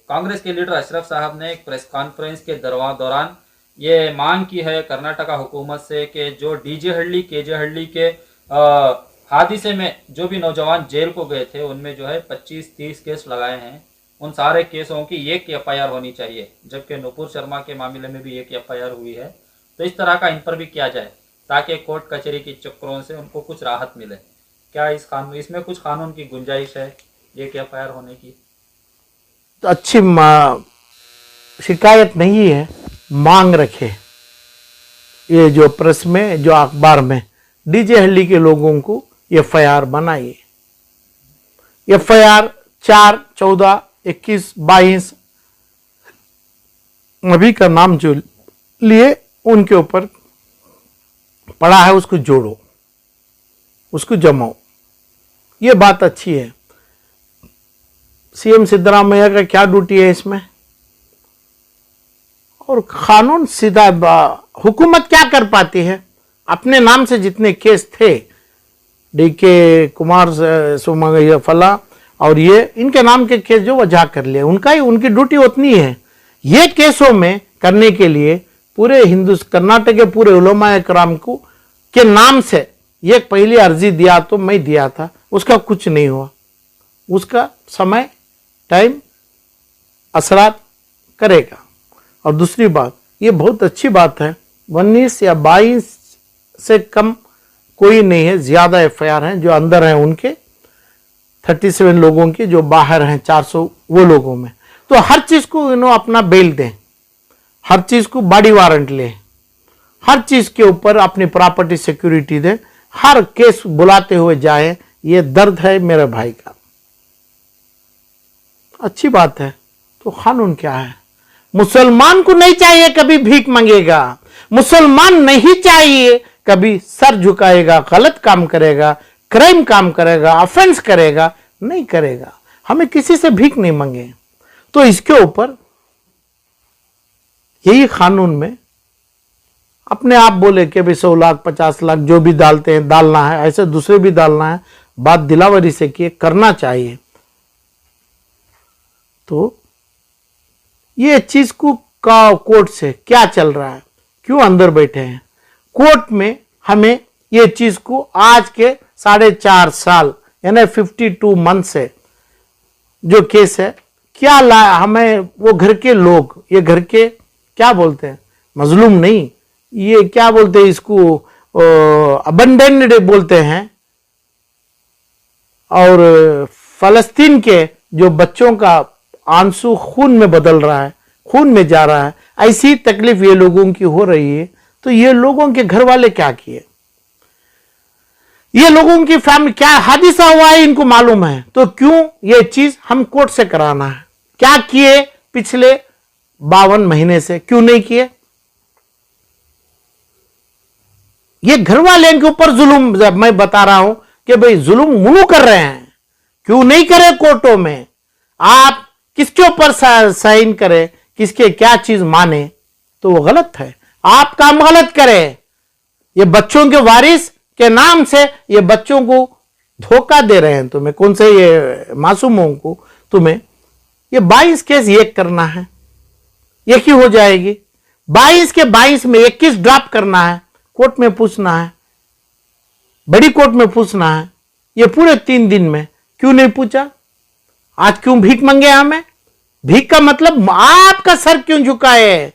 कांग्रेस के लीडर अशरफ साहब ने एक प्रेस कॉन्फ्रेंस के दौरान ये मांग की है कर्नाटका हुकूमत से कि जो डीजे हल्ली केजे हल्ली के हादसे में जो भी नौजवान जेल को गए थे उनमें जो है 25-30 केस लगाए हैं, उन सारे केसों की एक एफआईआर होनी चाहिए, जबकि नुपुर शर्मा के मामले में भी एक एफआईआर हुई है। तो इस तरह का इन पर भी किया जाए ताकि कोर्ट कचहरी की चक्करों से उनको कुछ राहत मिले। क्या इसमें कुछ कानून की गुंजाइश है एक एफआईआर होने की? तो अच्छी शिकायत नहीं है, मांग रखे ये जो प्रेस में जो अखबार में डीजे हल्ली के लोगों को एफआईआर बनाइए। एफआईआर 4, 14, 21, 22 अभी का नाम जो लिए उनके ऊपर पड़ा है उसको जोड़ो, उसको जमाओ, ये बात अच्छी है। सीएम सिद्धरामैया का क्या ड्यूटी है इसमें? और कानून सीधा हुकूमत क्या कर पाती है? अपने नाम से जितने केस थे डीके कुमार फला और ये इनके नाम के केस जो वजह कर लिए, उनकी ड्यूटी उतनी है। ये केसों में करने के लिए पूरे कर्नाटक के पूरे उलमाए कराम को के नाम से ये पहली अर्जी दिया तो मैं दिया था, उसका कुछ नहीं हुआ, उसका समय टाइम असरात करेगा। और दूसरी बात, ये बहुत अच्छी बात है, 19 या 22 से कम कोई नहीं है, ज्यादा एफआईआर हैं जो अंदर हैं उनके 37 लोगों की, जो बाहर हैं 400 वो लोगों में। तो हर चीज को इन्हों अपना बेल दें, हर चीज को बॉडी वारंट लें, हर चीज के ऊपर अपनी प्रॉपर्टी सिक्योरिटी दें, हर केस बुलाते हुए जाए। ये दर्द है मेरे भाई का, अच्छी बात है। तो कानून क्या है? मुसलमान को नहीं चाहिए कभी भीख मांगेगा, मुसलमान नहीं चाहिए कभी सर झुकाएगा, गलत काम करेगा, क्राइम काम करेगा, ऑफेंस करेगा, नहीं करेगा। हमें किसी से भीख नहीं मांगे। तो इसके ऊपर यही कानून में अपने आप बोले कि भाई 100 लाख 50 लाख जो भी डालते हैं डालना है, ऐसे दूसरे भी डालना है, बात दिलावरी से किए करना चाहिए। तो ये चीज को कोर्ट से क्या चल रहा है, क्यों अंदर बैठे हैं कोर्ट में? हमें ये चीज को आज के 4.5 साल यानी 52 मंथ से जो केस है क्या लाया हमें, वो घर के लोग, ये घर के क्या बोलते हैं, मजलूम नहीं, ये क्या बोलते हैं इसको, अबंडेंड बोलते हैं। और फलस्तीन के जो बच्चों का आंसू खून में बदल रहा है, खून में जा रहा है, ऐसी तकलीफ ये लोगों की हो रही है। तो ये लोगों के घर वाले क्या किए, ये लोगों की फैमिली क्या हादसा हुआ है इनको मालूम है, तो क्यों ये चीज हम कोर्ट से कराना है? क्या किए पिछले 52 महीने से, क्यों नहीं किए? ये घर वाले के ऊपर जुल्म, मैं बता रहा हूं कि भाई जुल्म मुनु कर रहे हैं, क्यों नहीं करे कोर्टों में? आप किसके ऊपर साइन करें, किसके क्या चीज माने, तो वो गलत है। आप काम गलत करें, ये बच्चों के वारिस के नाम से ये बच्चों को धोखा दे रहे हैं तुम्हें, कौन से ये मासूमों को तुम्हें। ये 22 केस एक करना है, एक ही हो जाएगी। 22 के 22 में 21 ड्रॉप करना है, कोर्ट में पूछना है, बड़ी कोर्ट में पूछना है। ये पूरे 3 दिन में क्यों नहीं पूछा? आज क्यों भीख मांगे हमें? भीख का मतलब आपका सर क्यों झुकाए?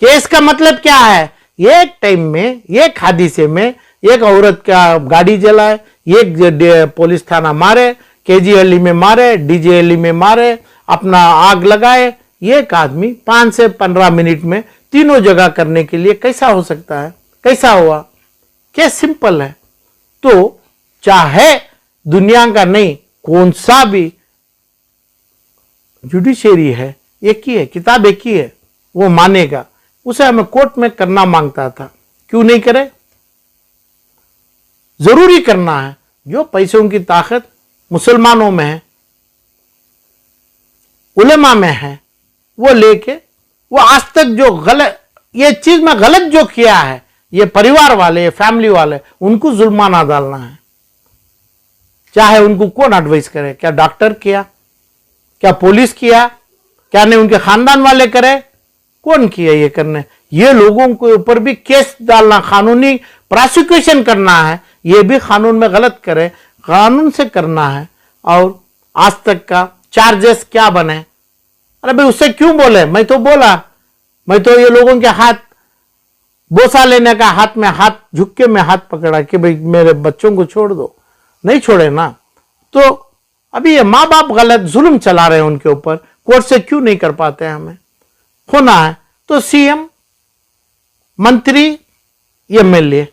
केस का मतलब क्या है? एक टाइम में, एक हादसे में एक औरत का गाड़ी जलाए, एक पुलिस थाना मारे, केजीएलई में मारे, डीजेएलई में मारे, अपना आग लगाए। एक आदमी 5 से 15 मिनट में तीनों जगह करने के लिए कैसा हो सकता है? कैसा हुआ? क्या सिंपल है। तो चाहे दुनिया का नहीं कौन सा भी जुडिशरी है, एक ही है, किताब एक ही है, वो मानेगा। उसे हमें कोर्ट में करना मांगता था, क्यों नहीं करे? जरूरी करना है। जो पैसों की ताकत मुसलमानों में है, उलेमा में है, वो लेके वो आज तक जो गलत ये चीज में गलत जो किया है, ये परिवार वाले, ये फैमिली वाले, उनको जुल्माना डालना है। चाहे उनको कौन एडवाइस करे, क्या डॉक्टर किया, क्या पुलिस किया, क्या नहीं उनके खानदान वाले करे? कौन किया ये करने? ये लोगों के ऊपर भी केस डालना, कानूनी प्रोसिक्यूशन करना है, ये भी कानून में गलत करे, कानून से करना है। और आज तक का चार्जेस क्या बने? अरे भाई उससे क्यों बोले? मैं तो बोला, मैं तो ये लोगों के हाथ बोसा लेने का, हाथ में हाथ झुक के मैं हाथ पकड़ा कि भाई मेरे बच्चों को छोड़ दो, नहीं छोड़े ना। तो अभी ये माँ बाप गलत जुल्म चला रहे हैं उनके ऊपर, कोर्ट से क्यों नहीं कर पाते हैं? हमें होना है तो सीएम, मंत्री, एमएलए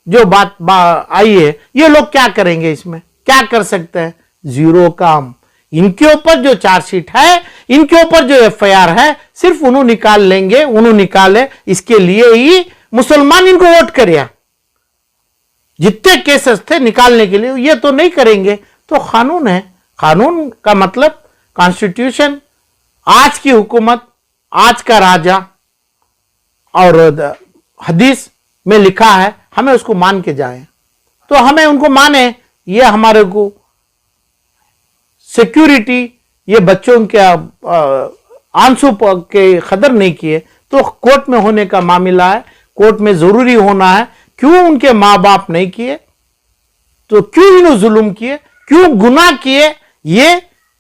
जो बात आई है, ये लोग क्या करेंगे? इसमें क्या कर सकते हैं? जीरो काम। इनके ऊपर जो चार्जशीट है, इनके ऊपर जो एफआईआर है, सिर्फ उन्होंने निकाल लेंगे, उन्होंने निकाले, इसके लिए ही मुसलमान इनको वोट करिया। जितने केसेस थे निकालने के लिए, ये तो नहीं करेंगे। तो कानून है, कानून का मतलब कॉन्स्टिट्यूशन, आज की हुकूमत, आज का राजा, और हदीस में लिखा है, हमें उसको मान के जाए। तो हमें उनको माने, ये हमारे को सिक्योरिटी, ये बच्चों के आंसू के कदर नहीं किए तो कोर्ट में होने का मामला है, कोर्ट में जरूरी होना है। क्यों उनके माँ बाप नहीं किए? तो क्यों इन्होंने जुल्म किए, क्यों गुनाह किए?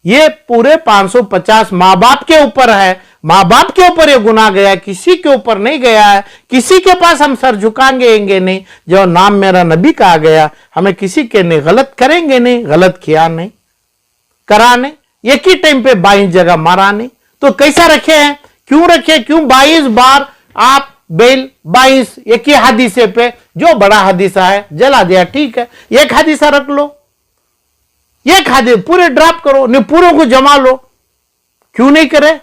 ये पूरे 550 माँ बाप के ऊपर है। माँ बाप के ऊपर ये गुनाह गया, किसी के ऊपर नहीं गया है। किसी के पास हम सर झुकाएंगे नहीं। जो नाम मेरा नबी का आ गया, हमें किसी के नहीं, गलत करेंगे नहीं, गलत किया नहीं, करा नहीं, एक ही टाइम पे 22 जगह मारा नहीं। तो कैसा रखे हैं? क्यों रखे? क्यों 22 बार आप बेल, 22 एक ही हदीसे पे, जो बड़ा हदीसा है जला दिया, ठीक है, एक हदीसा रख लो, एक हदीस पूरे ड्रॉप करो, नहीं पूरों को जमा लो। क्यों नहीं करे?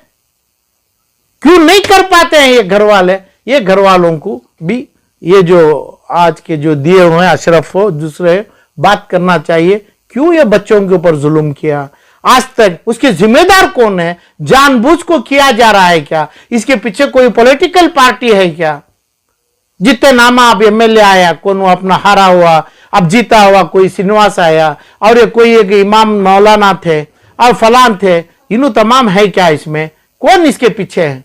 क्यों नहीं कर पाते हैं ये घर वाले? ये घर वालों को भी ये जो आज के जो दिए हुए हैं अशरफ हो, दूसरे बात करना चाहिए। क्यों ये बच्चों के ऊपर जुल्म किया? आज तक उसके जिम्मेदार कौन है? जानबूझ को किया जा रहा है क्या? इसके पीछे कोई पॉलिटिकल पार्टी है क्या? जितने नामा अब एमएलए आया, कौन वो अपना हारा हुआ, अब जीता हुआ कोई श्रीनिवास आया, और ये कोई एक इमाम मौलाना थे और फलान थे, इन्हों तमाम है क्या? इसमें कौन इसके पीछे है?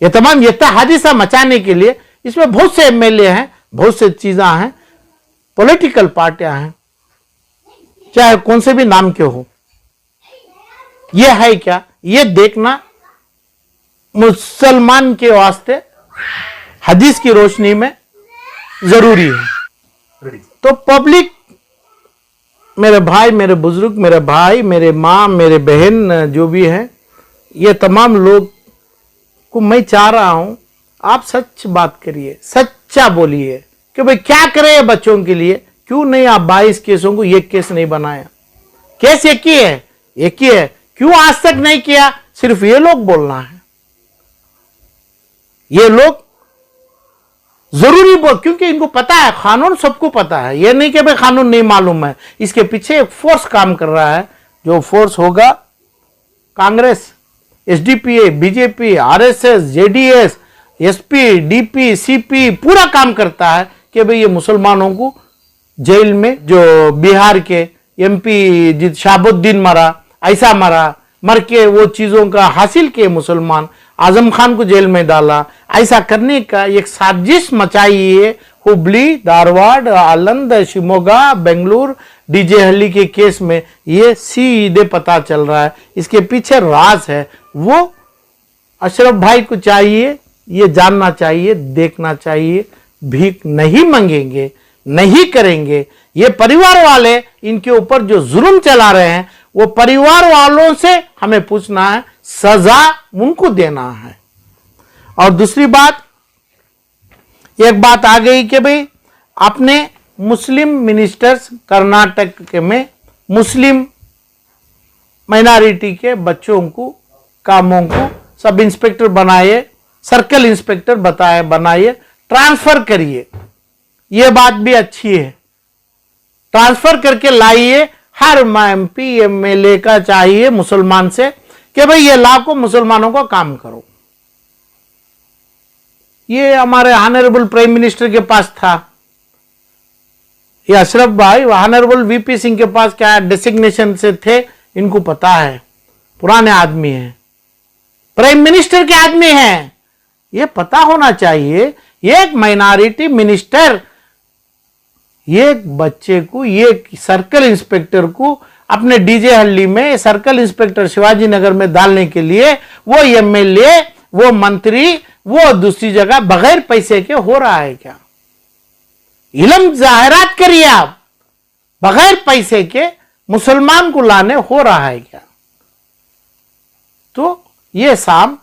ये तमाम ये हादिसा मचाने के लिए इसमें बहुत से एमएलए हैं, बहुत से चीजें हैं, पॉलिटिकल पार्टियां हैं, चाहे कौन से भी नाम के हो। ये है क्या? ये देखना मुसलमान के वास्ते हदीस की रोशनी में जरूरी है। तो पब्लिक, मेरे भाई, मेरे बुजुर्ग, मेरे भाई, मेरे माँ, मेरे बहन जो भी है, ये तमाम लोग को मैं चाह रहा हूं, आप सच बात करिए, सच्चा बोलिए कि भाई क्या करें बच्चों के लिए। क्यों नहीं आप 22 केसों को एक केस नहीं बनाया? केस एक ही है, एक ही है, क्यों आज तक नहीं किया? सिर्फ ये लोग बोलना है, ये लोग जरूरी बोल, क्योंकि इनको पता है, कानून सबको पता है। ये नहीं कि भाई कानून नहीं मालूम है, इसके पीछे एक फोर्स काम कर रहा है। जो फोर्स होगा Congress, SDPA, BJP, RSS, JDS, SP, DP, CP पूरा काम करता है कि भाई ये मुसलमानों को जेल में, जो बिहार के एमपी शाहबुद्दीन मरा, ऐसा मरा, मर के वो चीजों का हासिल किए मुसलमान, आजम खान को जेल में डाला, ऐसा करने का एक साजिश मचाई है। हुबली, धारवाड़, आलंद, शिमोगा, बेंगलुरु, डीजे हल्ली के केस में ये सीधे पता चल रहा है, इसके पीछे राज है। वो अशरफ भाई को चाहिए, ये जानना चाहिए, देखना चाहिए। भीख नहीं मांगेंगे, नहीं करेंगे। ये परिवार वाले इनके ऊपर जो जुल्म चला रहे हैं, वो परिवार वालों से हमें पूछना है, सजा उनको देना है। और दूसरी बात, एक बात आ गई कि भाई अपने मुस्लिम मिनिस्टर्स कर्नाटक में मुस्लिम माइनॉरिटी के बच्चों को, कामों को सब इंस्पेक्टर बनाए, सर्कल इंस्पेक्टर बनाइए, ट्रांसफर करिए। ये बात भी अच्छी है, ट्रांसफर करके लाइए। हर एमपी एमएलए का चाहिए मुसलमान से कि भाई ये लाखों मुसलमानों का काम करो। ये हमारे ऑनरेबल प्राइम मिनिस्टर के पास था, ये अशरफ भाई ऑनरेबल वीपी सिंह के पास क्या डेसिग्नेशन से थे, इनको पता है, पुराने आदमी हैं। प्राइम मिनिस्टर के आदमी हैं, ये पता होना चाहिए। एक माइनॉरिटी मिनिस्टर एक बच्चे को, एक सर्कल इंस्पेक्टर को अपने डीजे हल्ली में सर्कल इंस्पेक्टर शिवाजी नगर में डालने के लिए वो एमएलए, वो मंत्री, वो दूसरी जगह बगैर पैसे के हो रहा है क्या? इल्म जाहिरात करिए आप, बगैर पैसे के मुसलमान को लाने हो रहा है क्या? तो ये सांप,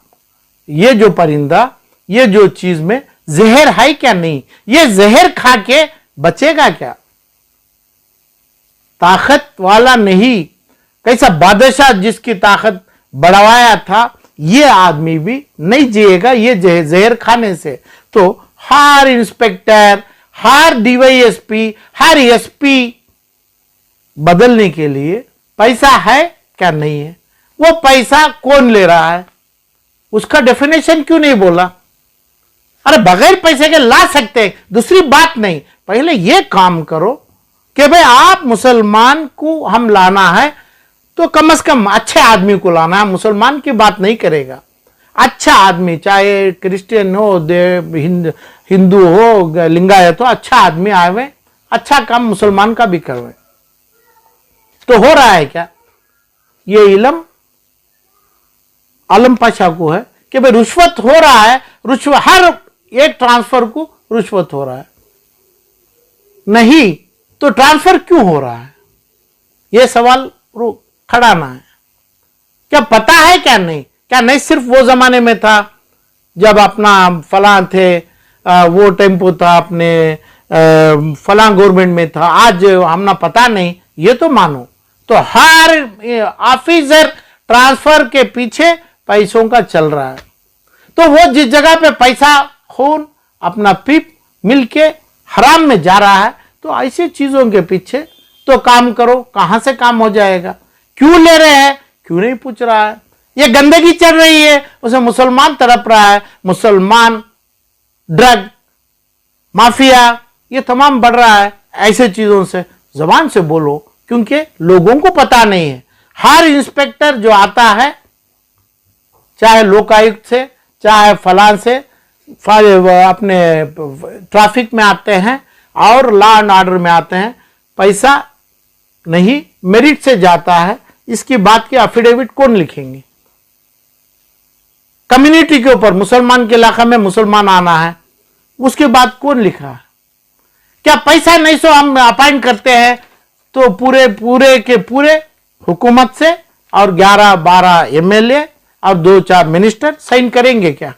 ये जो परिंदा, ये जो चीज में जहर है क्या? नहीं, ये जहर खा के बचेगा क्या? ताकत वाला नहीं, कैसा बादशाह जिसकी ताकत बढ़वाया था, ये आदमी भी नहीं जिएगा ये जहर खाने से। तो हर इंस्पेक्टर, हर डीवाईएसपी, हर एसपी बदलने के लिए पैसा है क्या? नहीं है। वो पैसा कौन ले रहा है, उसका डेफिनेशन क्यों नहीं बोला? अरे बगैर पैसे के ला सकते हैं, दूसरी बात नहीं, पहले ये काम करो कि भाई आप मुसलमान को हम लाना है तो कम से कम अच्छे आदमी को लाना है। मुसलमान की बात नहीं करेगा, अच्छा आदमी, चाहे क्रिश्चियन हो, हिंदू हो, लिंगायत हो, अच्छा आदमी आवे, अच्छा काम मुसलमान का भी करवे। तो हो रहा है क्या? ये इल्म आलम पाशा को है कि भाई रुश्वत हो रहा है, रुश्वत हर एक ट्रांसफर को रुश्वत हो रहा है। नहीं तो ट्रांसफर क्यों हो रहा है, यह सवाल खड़ा ना है। क्या पता है क्या? नहीं, क्या नहीं सिर्फ वो जमाने में था जब अपना फलां थे, वो टेम्पो था अपने फलां गवर्नमेंट में था, आज हमना पता नहीं, ये तो मानो। तो हर ऑफिसर ट्रांसफर के पीछे पैसों का चल रहा है। तो वो जिस जगह पे पैसा खून अपना पीप मिलके हराम में जा रहा है, तो ऐसी चीजों के पीछे तो काम करो। कहां से काम हो जाएगा? क्यों ले रहे हैं, क्यों नहीं पूछ रहा है? ये गंदगी चल रही है, उसे मुसलमान तड़प रहा है, मुसलमान ड्रग माफिया ये तमाम बढ़ रहा है। ऐसे चीजों से जबान से बोलो, क्योंकि लोगों को पता नहीं है। हर इंस्पेक्टर जो आता है, चाहे लोकायुक्त से, चाहे फलां से, अपने ट्रैफिक में आते हैं और लॉ एंड ऑर्डर में आते हैं, पैसा नहीं मेरिट से जाता है। इसकी बात की एफिडेविट कौन लिखेंगे? कम्युनिटी के ऊपर, मुसलमान के इलाका में मुसलमान आना है, उसके बाद कौन लिखा है? क्या पैसा नहीं सो हम अपॉइंट करते हैं तो पूरे पूरे के पूरे हुकूमत से और 11-12 एमएलए और 2-4 मिनिस्टर साइन करेंगे क्या?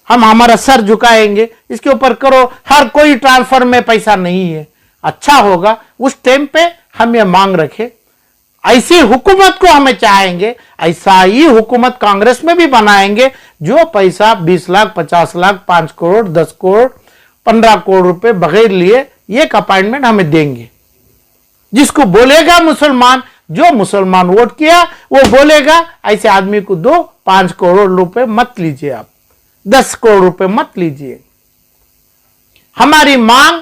हम हमारा सर झुकाएंगे इसके ऊपर करो। हर कोई ट्रांसफर में पैसा नहीं है। अच्छा होगा उस टाइम पे हम ये मांग रखें, ऐसी हुकूमत को हमें चाहेंगे, ऐसा ही हुकूमत कांग्रेस में भी बनाएंगे जो पैसा 20 लाख, 50 लाख, 5 करोड़, 10 करोड़, 15 करोड़ रुपए बगैर लिए एक अपॉइंटमेंट हमें देंगे। जिसको बोलेगा मुसलमान, जो मुसलमान वोट किया वो बोलेगा ऐसे आदमी को दो, 5 करोड़ रुपए मत लीजिए, आप 10 करोड़ रुपए मत लीजिए। हमारी मांग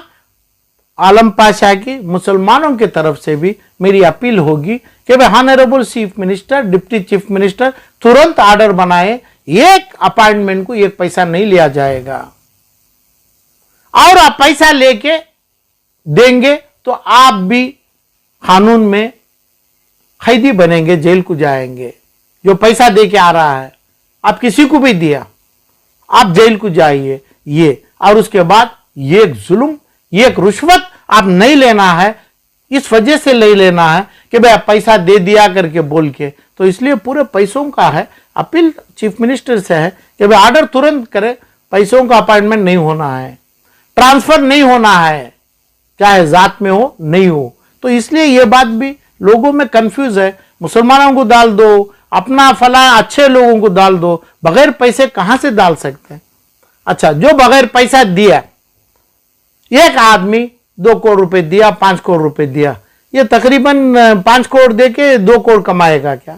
आलम पाशा की मुसलमानों की तरफ से भी मेरी अपील होगी कि भाई honourable chief minister, deputy chief minister तुरंत ऑर्डर बनाए, एक अपॉइंटमेंट को एक पैसा नहीं लिया जाएगा। और आप पैसा लेके देंगे तो आप भी कानून में कैदी बनेंगे, जेल को जाएंगे। जो पैसा दे के आ रहा है, आप किसी को भी दिया, आप जेल को जाइए। ये और उसके बाद ये एक जुल्म, ये एक रुश्वत आप नहीं लेना है। इस वजह से नहीं लेना है कि भाई आप पैसा दे दिया करके बोल के, तो इसलिए पूरे पैसों का है। अपील चीफ मिनिस्टर से है कि भाई ऑर्डर तुरंत करे, पैसों का अपॉइंटमेंट नहीं होना है, ट्रांसफर नहीं होना है, चाहे जात में हो नहीं हो। तो इसलिए ये बात भी लोगों में कंफ्यूज है। मुसलमानों को डाल दो, अपना फला अच्छे लोगों को डाल दो, बगैर पैसे कहां से डाल सकते हैं? अच्छा, जो बगैर पैसा दिया, एक आदमी 2 करोड़ रुपए दिया, 5 करोड़ रुपए दिया, ये तकरीबन 5 करोड़ देके 2 करोड़ कमाएगा क्या?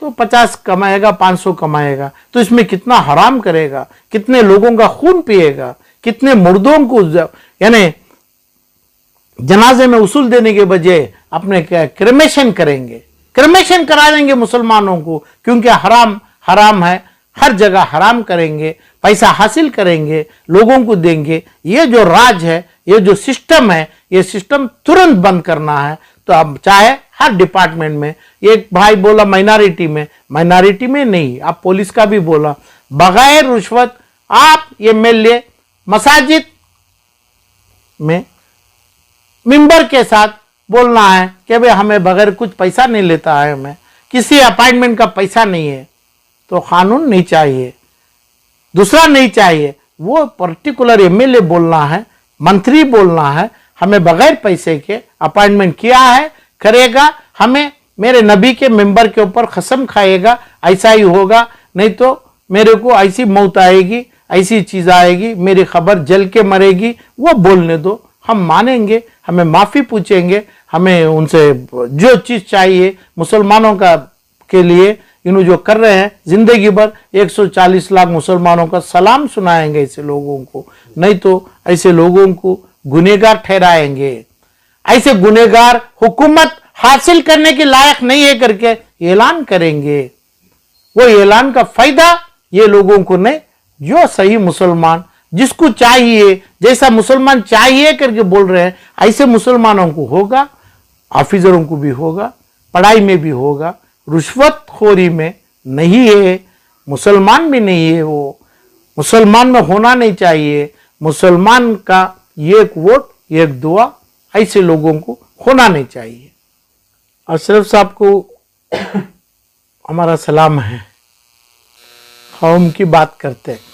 तो 50 कमाएगा, 500 कमाएगा, तो इसमें कितना हराम करेगा, कितने लोगों का खून पिएगा, कितने मुर्दों को यानी जनाजे में उसूल देने के बजाय अपने क्रेमेशन करेंगे। क्रमेशन करा देंगे मुसलमानों को, क्योंकि हराम हराम है, हर जगह हराम करेंगे, पैसा हासिल करेंगे, लोगों को देंगे। ये जो राज है, ये जो सिस्टम है, ये सिस्टम तुरंत बंद करना है। तो अब चाहे हर डिपार्टमेंट में, एक भाई बोला माइनॉरिटी में नहीं, आप पुलिस का भी बोला, बगैर रुश्वत आप एमएलए मसाजिद में मेंबर के साथ बोलना है कि भाई हमें बगैर कुछ पैसा नहीं लेता है, हमें किसी अपॉइंटमेंट का पैसा नहीं है, तो कानून नहीं चाहिए, दूसरा नहीं चाहिए, वो पर्टिकुलर एमएलए बोलना है, मंत्री बोलना है, हमें बगैर पैसे के अपॉइंटमेंट किया है, करेगा, हमें मेरे नबी के मेंबर के ऊपर कसम खाएगा, ऐसा ही होगा, नहीं तो मेरे को ऐसी मौत आएगी, ऐसी चीज आएगी, मेरी खबर जल के मरेगी, वो बोलने दो, हम मानेंगे, हमें माफी पूछेंगे, हमें उनसे जो चीज चाहिए मुसलमानों का के लिए इन्हों जो कर रहे हैं, जिंदगी भर 140 लाख मुसलमानों का सलाम सुनाएंगे ऐसे लोगों को, नहीं तो ऐसे लोगों को गुनहगार ठहराएंगे। ऐसे गुनहगार हुकूमत हासिल करने के लायक नहीं है करके ऐलान करेंगे। वो ऐलान का फायदा ये लोगों को नहीं, जो सही मुसलमान जिसको चाहिए, जैसा मुसलमान चाहिए करके बोल रहे हैं, ऐसे मुसलमानों को होगा, ऑफिसरों को भी होगा, पढ़ाई में भी होगा, रुश्वतखोरी में नहीं है, मुसलमान भी नहीं है, वो मुसलमान में होना नहीं चाहिए। मुसलमान का एक वोट एक दुआ, ऐसे लोगों को होना नहीं चाहिए। अशरफ साहब को हमारा सलाम है, कौम की बात करते हैं।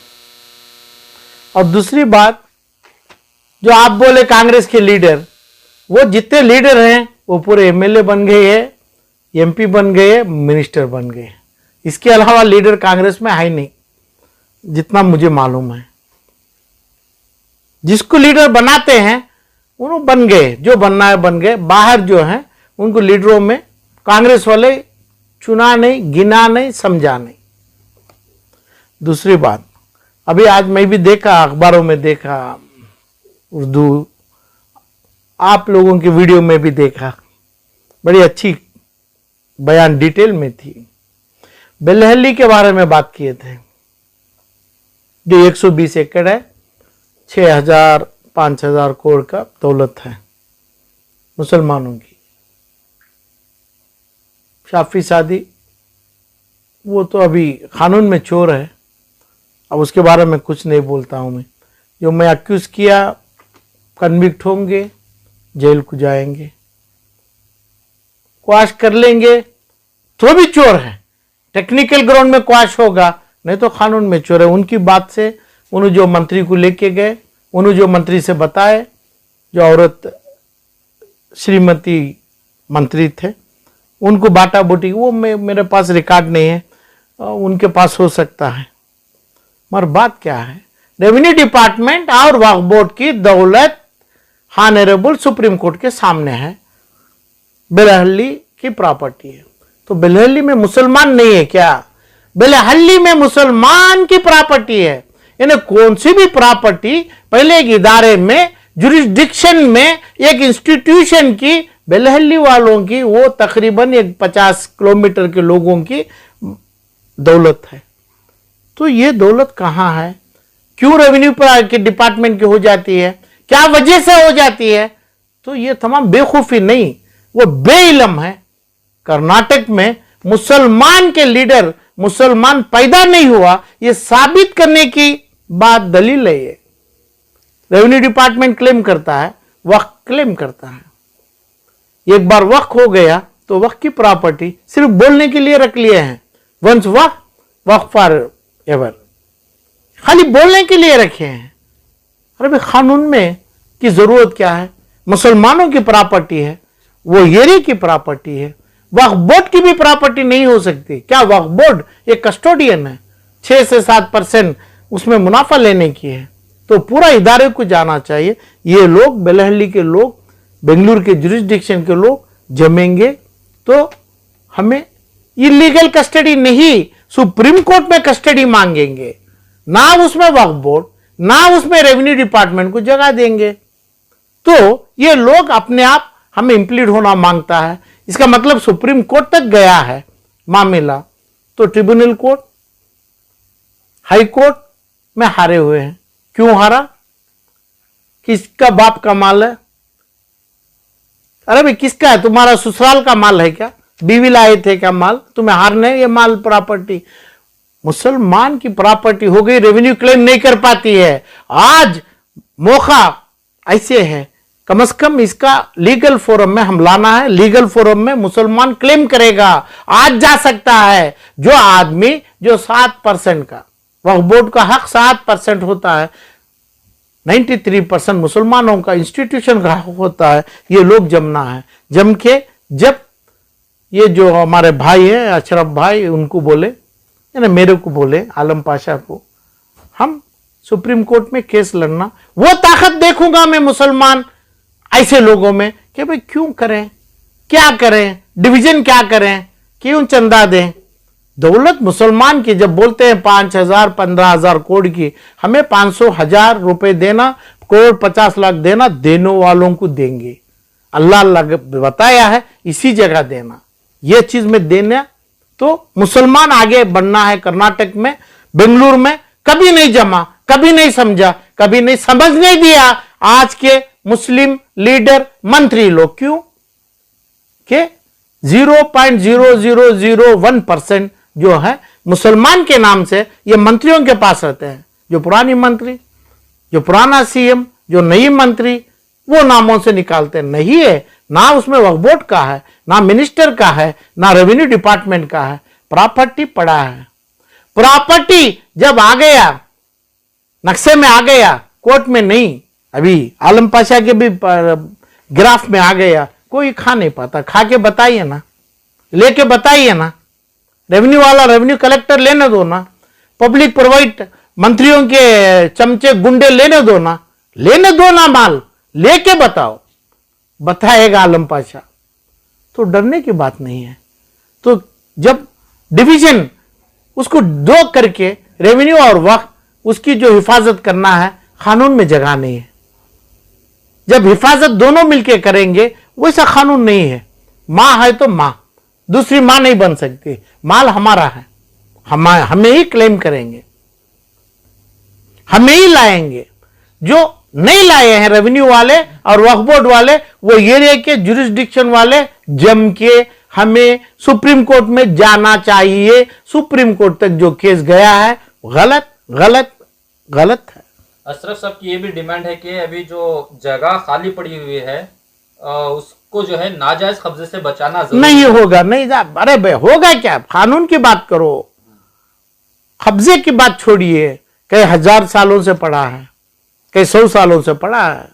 और दूसरी बात, जो आप बोले कांग्रेस के लीडर, वो जितने लीडर हैं वो पूरे एमएलए बन गए हैं, एमपी बन गए, मिनिस्टर बन गए। इसके अलावा लीडर कांग्रेस में है नहीं, जितना मुझे मालूम है। जिसको लीडर बनाते हैं उन्होंने बन गए, जो बनना है बन गए। बाहर जो हैं उनको लीडरों में कांग्रेस वाले चुना नहीं, गिना नहीं, समझा नहीं। दूसरी बात, अभी आज मैं भी देखा, अखबारों में देखा, उर्दू आप लोगों की वीडियो में भी देखा, बड़ी अच्छी बयान डिटेल में थी। बेलहली के बारे में बात किए थे, जो 120 एकड़ है, 6,000 5,000 करोड़ का दौलत है मुसलमानों की। शाफी शादी वो तो अभी कानून में चोर है, अब उसके बारे में कुछ नहीं बोलता हूं मैं। जो मैं अक्यूज किया, कन्विक्ट होंगे, जेल को जाएंगे, क्वाश कर लेंगे तो भी चोर है। टेक्निकल ग्राउंड में क्वाश होगा, नहीं तो कानून में चोर है। उनकी बात से उन्होंने जो मंत्री को लेके गए, उन्होंने जो मंत्री से बताए, जो औरत श्रीमती मंत्री थे, उनको बाटा बोटी, वो मेरे पास रिकॉर्ड नहीं है, उनके पास हो सकता है। मगर बात क्या है, रेवेन्यू डिपार्टमेंट और वक्फ बोर्ड की दौलत ऑनरेबल सुप्रीम कोर्ट के सामने है, बेलहल्ली की प्रॉपर्टी है। तो बेलहल्ली में मुसलमान नहीं है क्या? बेलहल्ली में मुसलमान की प्रॉपर्टी है। यानी कौन सी भी प्रॉपर्टी पहले एक इदारे में, जुरिस्डिक्शन में, एक इंस्टीट्यूशन की, बेलहल्ली वालों की, वो तकरीबन एक 50 किलोमीटर के लोगों की दौलत है। तो ये दौलत कहां है? क्यों रेवेन्यू के डिपार्टमेंट की हो जाती है? क्या वजह से हो जाती है? तो ये तमाम बेखूफी नहीं, वो बेइल्म है। कर्नाटक में मुसलमान के लीडर, मुसलमान पैदा नहीं हुआ, ये साबित करने की बात दलील है। ये रेवेन्यू डिपार्टमेंट क्लेम करता है, वक्फ क्लेम करता है। एक बार वक्फ हो गया तो वक्फ की प्रॉपर्टी सिर्फ बोलने के लिए रख लिए हैं, वंस वक्फ, वक्फ फॉर एवर, खाली बोलने के लिए रखे हैं। अरे भाई, कानून में की जरूरत क्या है? मुसलमानों की प्रॉपर्टी है, वो येरी की प्रॉपर्टी है, वक्फ बोर्ड की भी प्रॉपर्टी नहीं हो सकती क्या? वक्फ बोर्ड एक कस्टोडियन है, 6 से 7% उसमें मुनाफा लेने की है, तो पूरा इदारे को जाना चाहिए। ये लोग, बेलहल्ली के लोग, बेंगलुरु के जुरिस्डिक्शन के लोग जमेंगे तो हमें इलीगल कस्टडी नहीं, सुप्रीम कोर्ट में कस्टडी मांगेंगे, ना उसमें वक्फ बोर्ड, ना उसमें रेवेन्यू डिपार्टमेंट को जगह देंगे। तो ये लोग अपने आप हमें इंप्लीड होना मांगता है, इसका मतलब सुप्रीम कोर्ट तक गया है मामला, तो ट्रिब्यूनल कोर्ट, हाई कोर्ट में हारे हुए हैं। क्यों हारा? किसका बाप का माल है? अरे भाई किसका है? तुम्हारा ससुराल का माल है क्या? बीवी लाए थे क्या माल? तुम्हें हारने ये माल प्रॉपर्टी? मुसलमान की प्रॉपर्टी हो गई, रेवेन्यू क्लेम नहीं कर पाती है। आज मौका ऐसे है, कम से कम इसका लीगल फोरम में हम लाना है। लीगल फोरम में मुसलमान क्लेम करेगा। आज जा सकता है जो आदमी जो 7% का वक्फ बोर्ड का हक 7% होता है, 93% मुसलमानों का इंस्टीट्यूशन का हक होता है, ये लोग जमना है। जम के जब ये जो हमारे भाई हैं अशरफ भाई, उनको बोले यानी मेरे को बोले, आलम पाशा को, हम सुप्रीम कोर्ट में केस लड़ना, वो ताकत देखूंगा मैं मुसलमान ऐसे लोगों में कि भाई क्यों करें, क्या करें, डिवीजन क्या करें, क्यों चंदा दें। दौलत मुसलमान की जब बोलते हैं 5,000 15,000 करोड़ की, हमें 500,000 रुपए देना, करोड़ 50 लाख देना, देने वालों को देंगे। अल्लाह बताया है इसी जगह देना, यह चीज में देना। तो मुसलमान आगे बढ़ना है। कर्नाटक में, बेंगलुरु में कभी नहीं जमा, कभी नहीं समझा, कभी नहीं समझ नहीं दिया आज के मुस्लिम लीडर मंत्री लोग। क्यों के 0.0001% जो है मुसलमान के नाम से ये मंत्रियों के पास रहते हैं। जो पुरानी मंत्री, जो पुराना सीएम, जो नई मंत्री, वो नामों से निकालते नहीं है। ना उसमें वक्फ बोर्ड का है, ना मिनिस्टर का है, ना रेवेन्यू डिपार्टमेंट का है। प्रॉपर्टी पड़ा है। प्रॉपर्टी जब आ गया, नक्शे में आ गया, कोर्ट में नहीं, अभी आलम पाशा के भी ग्राफ में आ गया, कोई खा नहीं पाता। खा के बताइए ना, लेके बताइए ना। रेवेन्यू वाला, रेवेन्यू कलेक्टर लेने दो ना, पब्लिक प्रोवाइड मंत्रियों के चमचे गुंडे लेने दो ना, लेने दो ना, माल लेके बताओ, बताएगा आलम पाशा। तो डरने की बात नहीं है। तो जब डिवीजन उसको दो करके रेवेन्यू और वक्फ उसकी जो हिफाजत करना है, कानून में जगह नहीं है। जब हिफाजत दोनों मिलके करेंगे, वैसा कानून नहीं है। मां है तो मां, दूसरी मां नहीं बन सकती। माल हमारा है, हमें ही क्लेम करेंगे, हमें ही लाएंगे। जो नहीं लाए हैं रेवेन्यू वाले और वक्फ बोर्ड वाले, वो एरिया के जुरिस्डिक्शन वाले जम के हमें सुप्रीम कोर्ट में जाना चाहिए। सुप्रीम कोर्ट तक जो केस गया है गलत गलत गलत है। अशरफ साहब की ये भी डिमांड है कि अभी जो जगह खाली पड़ी हुई है उसको जो है नाजायज कब्जे से बचाना जरूरी नहीं होगा। नहीं, अरे भाई होगा क्या? कानून की बात करो, कब्जे की बात छोड़िए। कई 1000 सालों से पड़ा है, कई 100 सालों से पड़ा है।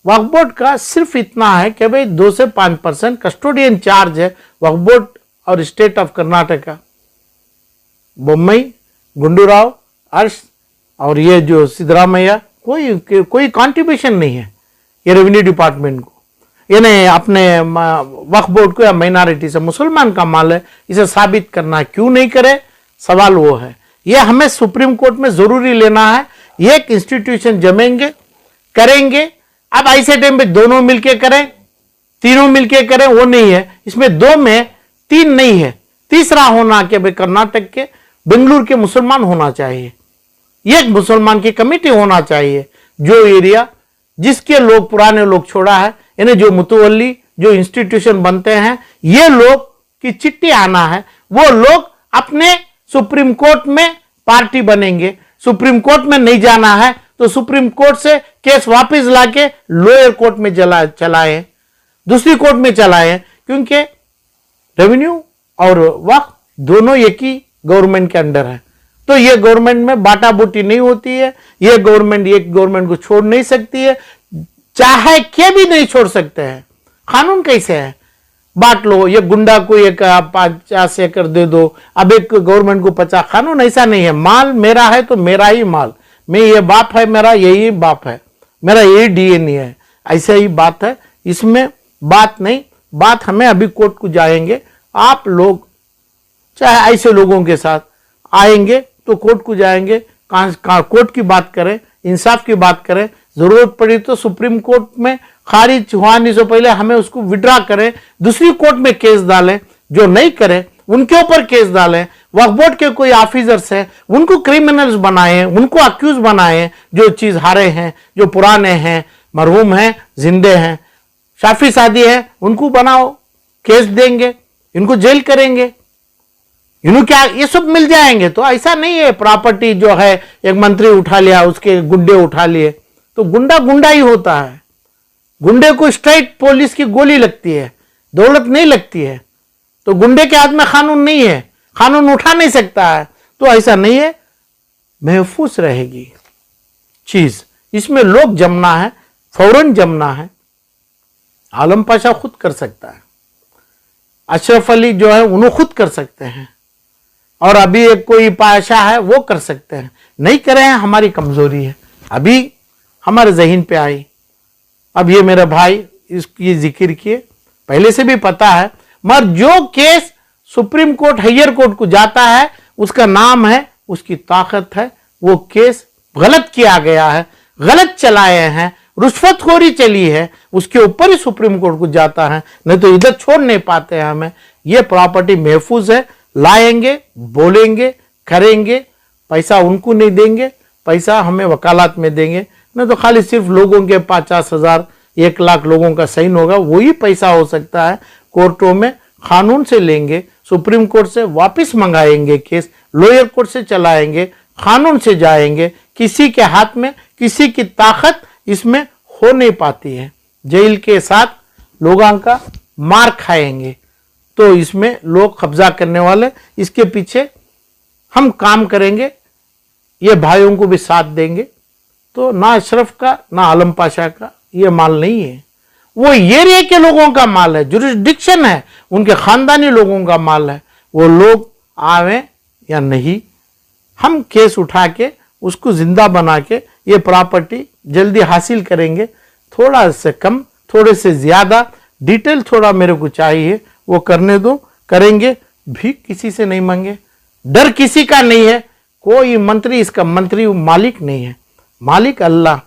वक्फ बोर्ड का सिर्फ इतना है कि भाई 2 से 5% कस्टोडियन चार्ज है। वक्फ बोर्ड और स्टेट ऑफ कर्नाटका, बोम्मई, गुंडूराव, अर्श और ये जो सिद्धरामैया, कोई कंट्रीब्यूशन नहीं है ये रेवेन्यू डिपार्टमेंट को। यानी अपने वक्फ बोर्ड को या माइनॉरिटी से मुसलमान का माल है, इसे साबित करना क्यों नहीं करे, सवाल वो है। ये हमें सुप्रीम कोर्ट में जरूरी लेना है। एक इंस्टीट्यूशन जमेंगे, करेंगे। अब ऐसे टाइम पे दोनों मिलके करें, तीनों मिलके करें, वो नहीं है। इसमें 2 में 3 नहीं है, तीसरा होना कि भाई कर्नाटक के, बेंगलुरु के मुसलमान होना चाहिए। एक मुसलमान की कमेटी होना चाहिए। जो एरिया जिसके लोग पुराने लोग छोड़ा है, यानी जो मुतवल्ली, जो इंस्टीट्यूशन बनते हैं, ये लोग की चिट्ठी आना है। वो लोग अपने सुप्रीम कोर्ट में पार्टी बनेंगे। सुप्रीम कोर्ट में नहीं जाना है तो सुप्रीम कोर्ट से केस वापस लाके लोअर कोर्ट में चलाएं, दूसरी कोर्ट में चलाएं। क्योंकि रेवेन्यू और वक्फ दोनों एक ही गवर्नमेंट के अंडर है। तो ये गवर्नमेंट में बाटा बूटी नहीं होती है। ये गवर्नमेंट एक गवर्नमेंट को छोड़ नहीं सकती है, चाहे के भी नहीं छोड़ सकते हैं। कानून कैसे है? बांट लो, ये गुंडा को एक 50 एकड़ दे दो, अब एक गवर्नमेंट को 50। कानून ऐसा नहीं है। माल मेरा है तो मेरा ही माल, मैं ये बाप है मेरा, यही बाप है मेरा, यही डीएनए है। ऐसा ही बात है, इसमें बात नहीं। बात हमें अभी कोर्ट को जाएंगे, आप लोग चाहे ऐसे लोगों के साथ आएंगे तो कोर्ट को जाएंगे, कोर्ट की बात करें, इंसाफ की बात करें। जरूरत पड़ी तो सुप्रीम कोर्ट में खारिज होने से पहले हमें उसको विड्रॉ करें, दूसरी कोर्ट में केस डालें, जो नहीं करें उनके ऊपर केस डालें। वक्फ बोर्ड के कोई ऑफिसर्स हैं उनको क्रिमिनल्स बनाएं, उनको अक्यूज बनाएं, जो चीज हारे हैं, जो पुराने हैं, मरहूम हैं, जिंदे हैं, शाफी शादी है, उनको बनाओ, केस देंगे, इनको जेल करेंगे, इन्हों क्या ये सब मिल जाएंगे। तो ऐसा नहीं है प्रॉपर्टी जो है एक मंत्री उठा लिया, उसके गुंडे उठा लिए, तो गुंडा गुंडा ही होता है। गुंडे को स्ट्राइट पुलिस की गोली लगती है, दौलत नहीं लगती है। तो गुंडे के हाथ में कानून नहीं है, कानून उठा नहीं सकता है। तो ऐसा नहीं है, महफूज रहेगी चीज। इसमें लोग जमना है, फौरन जमना है। आलम पाशा खुद कर सकता है, अशरफ अली जो है उन्हें खुद कर सकते हैं, और अभी एक कोई पाशा है वो कर सकते हैं। नहीं करे हैं, हमारी कमजोरी है, अभी हमारे जहन पे आई। अब ये मेरा भाई इसकी जिक्र किए, पहले से भी पता है, मगर जो case Supreme Court higher court को जाता है उसका नाम है, उसकी ताकत है। वो केस गलत किया गया है, गलत चलाए हैं, रुश्वतखोरी चली है, उसके ऊपर ही सुप्रीम कोर्ट को जाता है, नहीं तो इधर छोड़ नहीं पाते हैं हमें। ये प्रॉपर्टी महफूज है, लाएंगे, बोलेंगे, करेंगे, पैसा उनको नहीं देंगे, पैसा हमें वकालत में देंगे। नहीं तो खाली सिर्फ लोगों के 50,000 1 लाख लोगों का साइन होगा, वही पैसा हो सकता है। कोर्टों में कानून से लेंगे, सुप्रीम कोर्ट से वापस मंगाएंगे केस, लोअर कोर्ट से चलाएंगे, कानून से जाएंगे। किसी के हाथ में किसी की ताकत इसमें हो नहीं पाती है। जेल के साथ लोगों का मार खाएंगे, तो इसमें लोग कब्जा करने वाले, इसके पीछे हम काम करेंगे, ये भाइयों को भी साथ देंगे। तो ना अशरफ का ना आलम पाशा का ये माल नहीं है, वो एरिया के लोगों का माल है, जुरिस्डिक्शन है, उनके खानदानी लोगों का माल है। वो लोग आवे या नहीं, हम केस उठा के उसको जिंदा बना के ये प्रॉपर्टी जल्दी हासिल करेंगे। थोड़ा से कम, थोड़े से ज्यादा डिटेल थोड़ा मेरे को चाहिए, वो करने दो, करेंगे। भी किसी से नहीं मांगे, डर किसी का नहीं है। कोई मंत्री इसका मंत्री मालिक नहीं है, मालिक अल्लाह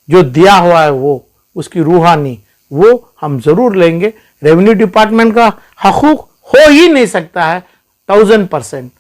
जो दिया हुआ है वो, उसकी रूहानी, वो हम जरूर लेंगे। रेवेन्यू डिपार्टमेंट का हकूक हो ही नहीं सकता है 1000%।